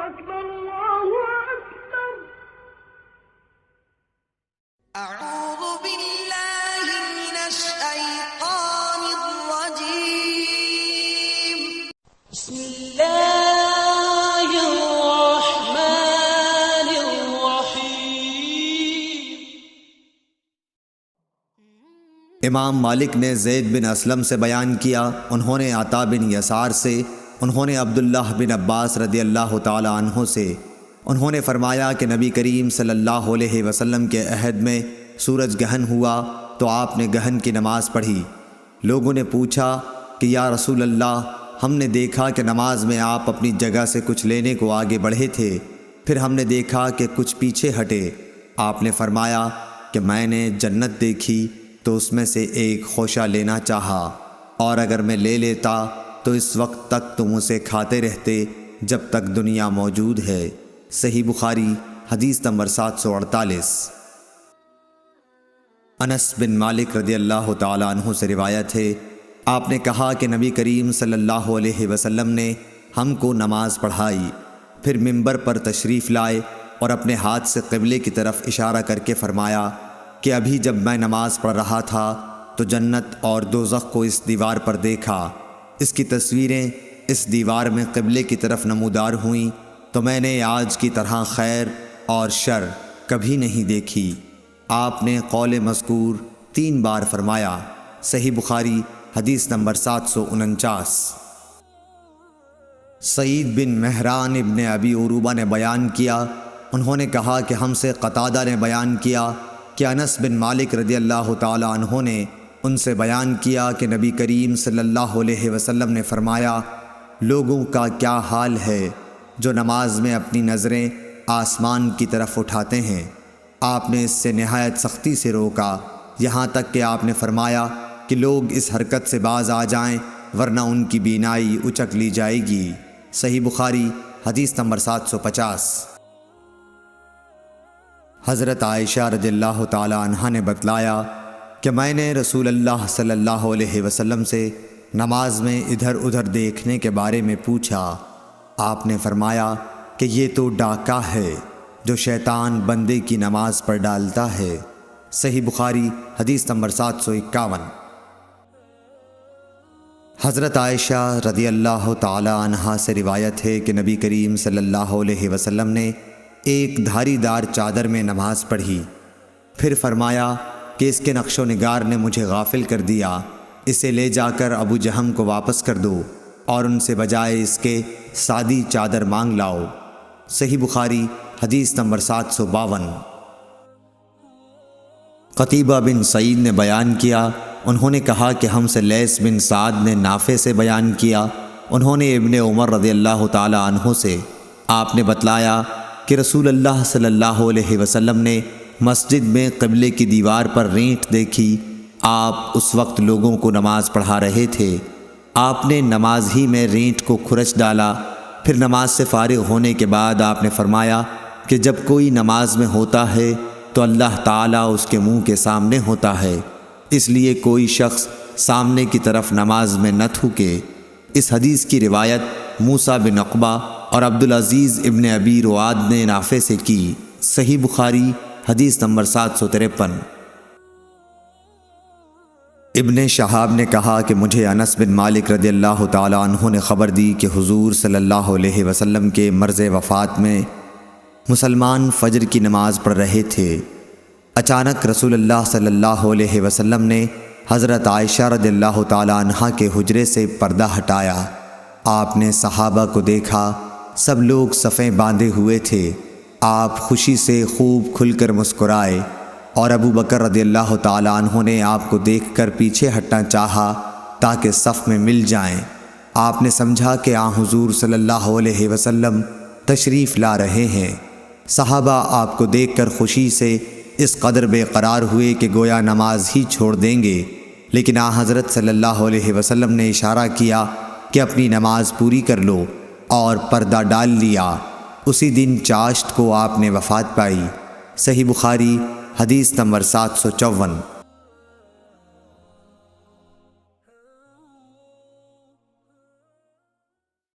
أكبر الله أكبر. أعوذ بالله من الشيطان الرجيم. بسم الله الرحمن الرحيم. امام مالک نے زید بن اسلم سے بیان کیا، انہوں نے عطا بن یسار سے، انہوں نے عبداللہ بن عباس رضی اللہ تعالی عنہ سے، انہوں نے فرمایا کہ نبی کریم صلی اللہ علیہ وسلم کے عہد میں سورج گہن ہوا تو آپ نے گہن کی نماز پڑھی۔ لوگوں نے پوچھا کہ یا رسول اللہ، ہم نے دیکھا کہ نماز میں آپ اپنی جگہ سے کچھ لینے کو آگے بڑھے تھے، پھر ہم نے دیکھا کہ کچھ پیچھے ہٹے۔ آپ نے فرمایا کہ میں نے جنت دیکھی تو اس میں سے ایک خوشہ لینا چاہا، اور اگر میں لے لیتا تو اس وقت تک تم اسے کھاتے رہتے جب تک دنیا موجود ہے۔ صحیح بخاری حدیث نمبر 748۔ انس بن مالک رضی اللہ تعالی عنہ سے روایت ہے، آپ نے کہا کہ نبی کریم صلی اللہ علیہ وسلم نے ہم کو نماز پڑھائی، پھر منبر پر تشریف لائے اور اپنے ہاتھ سے قبلے کی طرف اشارہ کر کے فرمایا کہ ابھی جب میں نماز پڑھ رہا تھا تو جنت اور دوزخ کو اس دیوار پر دیکھا، اس کی تصویریں اس دیوار میں قبلے کی طرف نمودار ہوئیں تو میں نے آج کی طرح خیر اور شر کبھی نہیں دیکھی۔ آپ نے قول مذکور 3 بار فرمایا۔ صحیح بخاری حدیث نمبر 749۔ سعید بن مہران ابن ابی عروبہ نے بیان کیا، انہوں نے کہا کہ ہم سے قتادہ نے بیان کیا کہ انس بن مالک رضی اللہ تعالی عنہ نے ان سے بیان کیا کہ نبی کریم صلی اللہ علیہ وسلم نے فرمایا، لوگوں کا کیا حال ہے جو نماز میں اپنی نظریں آسمان کی طرف اٹھاتے ہیں۔ آپ نے اس سے نہایت سختی سے روکا، یہاں تک کہ آپ نے فرمایا کہ لوگ اس حرکت سے باز آ جائیں ورنہ ان کی بینائی اچک لی جائے گی۔ صحیح بخاری حدیث نمبر 750۔ حضرت عائشہ رضی اللہ تعالی عنہا نے بتلایا کہ میں نے رسول اللہ صلی اللہ علیہ وسلم سے نماز میں ادھر ادھر دیکھنے کے بارے میں پوچھا۔ آپ نے فرمایا کہ یہ تو ڈاکہ ہے جو شیطان بندے کی نماز پر ڈالتا ہے۔ صحیح بخاری حدیث نمبر 751۔ حضرت عائشہ رضی اللہ تعالی عنہا سے روایت ہے کہ نبی کریم صلی اللہ علیہ وسلم نے ایک دھاری دار چادر میں نماز پڑھی، پھر فرمایا کہ اس کے نقش و نگار نے مجھے غافل کر دیا، اسے لے جا کر ابو جہم کو واپس کر دو اور ان سے بجائے اس کے سادی چادر مانگ لاؤ۔ صحیح بخاری حدیث نمبر 752۔ قتیبہ بن سعید نے بیان کیا، انہوں نے کہا کہ ہم سے لیث بن سعد نے نافع سے بیان کیا، انہوں نے ابن عمر رضی اللہ تعالی عنہ سے، آپ نے بتلایا کہ رسول اللہ صلی اللہ علیہ وسلم نے مسجد میں قبلے کی دیوار پر رینٹ دیکھی، آپ اس وقت لوگوں کو نماز پڑھا رہے تھے، آپ نے نماز ہی میں رینٹ کو کھرچ ڈالا، پھر نماز سے فارغ ہونے کے بعد آپ نے فرمایا کہ جب کوئی نماز میں ہوتا ہے تو اللہ تعالیٰ اس کے منہ کے سامنے ہوتا ہے، اس لیے کوئی شخص سامنے کی طرف نماز میں نہ تھوکے۔ اس حدیث کی روایت موسیٰ بن عقبہ اور عبدالعزیز ابن ابی رواد نے نافع سے کی۔ صحیح بخاری حدیث نمبر 753۔ ابن شہاب نے کہا کہ مجھے انس بن مالک رضی اللہ تعالی عنہ نے خبر دی کہ حضور صلی اللہ علیہ وسلم کے مرض وفات میں مسلمان فجر کی نماز پڑھ رہے تھے، اچانک رسول اللہ صلی اللہ علیہ وسلم نے حضرت عائشہ رضی اللہ تعالی عنہا کے حجرے سے پردہ ہٹایا، آپ نے صحابہ کو دیکھا، سب لوگ صفیں باندھے ہوئے تھے، آپ خوشی سے خوب کھل کر مسکرائے، اور ابو بکر رضی اللہ تعالی عنہ نے آپ کو دیکھ کر پیچھے ہٹنا چاہا تاکہ صف میں مل جائیں۔ آپ نے سمجھا کہ آن حضور صلی اللہ علیہ وسلم تشریف لا رہے ہیں۔ صحابہ آپ کو دیکھ کر خوشی سے اس قدر بے قرار ہوئے کہ گویا نماز ہی چھوڑ دیں گے، لیکن آن حضرت صلی اللہ علیہ وسلم نے اشارہ کیا کہ اپنی نماز پوری کر لو، اور پردہ ڈال لیا۔ اسی دن چاشت کو آپ نے وفات پائی۔ صحیح بخاری حدیث نمبر 754۔